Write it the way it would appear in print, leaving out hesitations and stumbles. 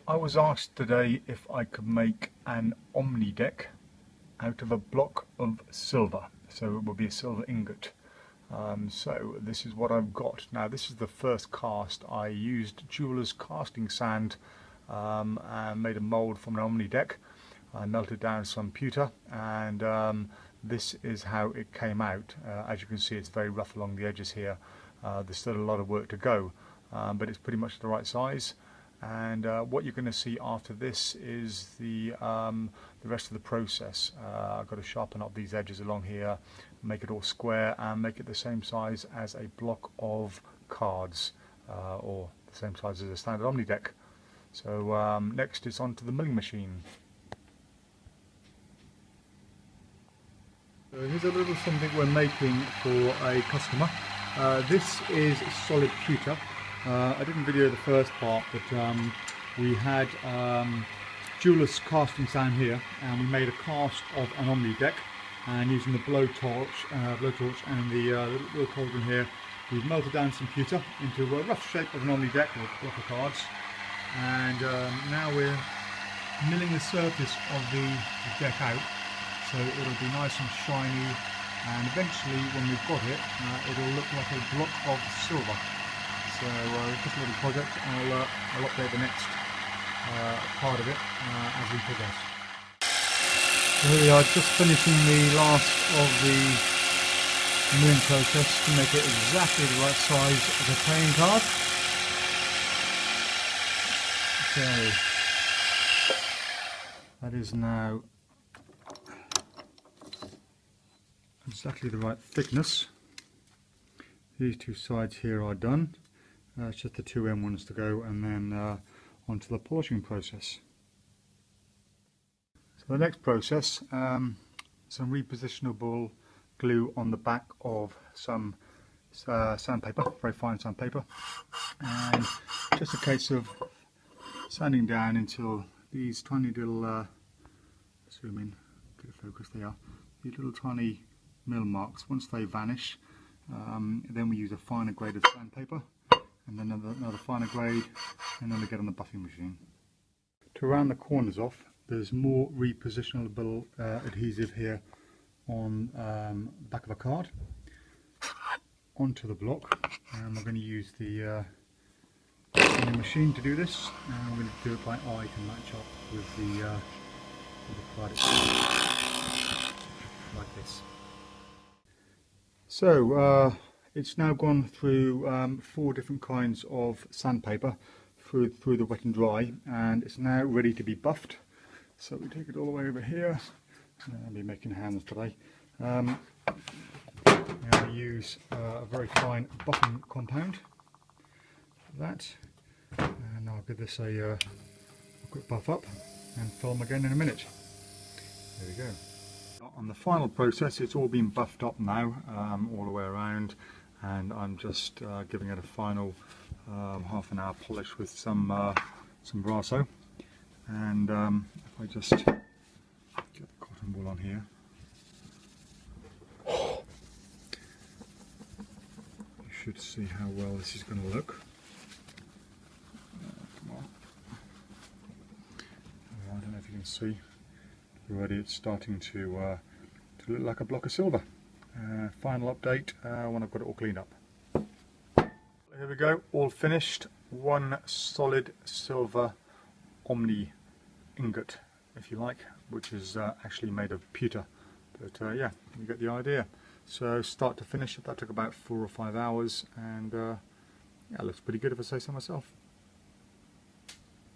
I was asked today if I could make an Omni deck out of a block of silver, so it will be a silver ingot. So this is what I've got. Now this is the first cast. I used jeweler's casting sand and made a mould from an Omni deck. I melted down some pewter and this is how it came out. As you can see, it's very rough along the edges here. There's still a lot of work to go, but it's pretty much the right size. And what you're going to see after this is the rest of the process. I've got to sharpen up these edges along here, make it all square and make it the same size as a block of cards, or the same size as a standard Omni deck. So next is onto the milling machine. So here's a little something we're making for a customer. This is solid pewter. I didn't video the first part, but we had jeweler's casting sand here, and we made a cast of an Omni deck, and using the blowtorch and the little cauldron here, we've melted down some pewter into a rough shape of an Omni deck or block of cards, and now we're milling the surface of the deck out so it'll be nice and shiny, and eventually when we've got it, it'll look like a block of silver. So just a little project. I'll update the next part of it as we progress. So here we are, just finishing the last of the milling process to make it exactly the right size as a playing card. Okay, that is now exactly the right thickness. These two sides here are done. It's just the two end ones to go, and then onto the polishing process. So the next process, some repositionable glue on the back of some sandpaper, very fine sandpaper, and just a case of sanding down until these tiny little, zoom in, get a focus, they are, these little tiny mill marks, once they vanish, then we use a finer grade of sandpaper, and then another finer grade, and then we get on the buffing machine. To round the corners off, there's more repositionable adhesive here on the back of a card onto the block, and we're going to use the machine to do this, and we're going to do it by eye to match up with the card itself, like this. So it's now gone through 4 different kinds of sandpaper through the wet and dry, and it's now ready to be buffed. So we take it all the way over here. I'll be making hands today. Now we use a very fine buffing compound for that, and I'll give this a quick buff up and film again in a minute. There we go. On the final process, it's all been buffed up now, all the way around, and I'm just giving it a final half an hour polish with some Brasso. And if I just get the cotton wool on here, you should see how well this is going to look. Come on. I don't know if you can see. Already it's starting to look like a block of silver. Final update when I've got it all cleaned up. Here we go, all finished. One solid silver Omni ingot, if you like, which is actually made of pewter. But yeah, you get the idea. So start to finish, that took about 4 or 5 hours, and yeah, it looks pretty good if I say so myself.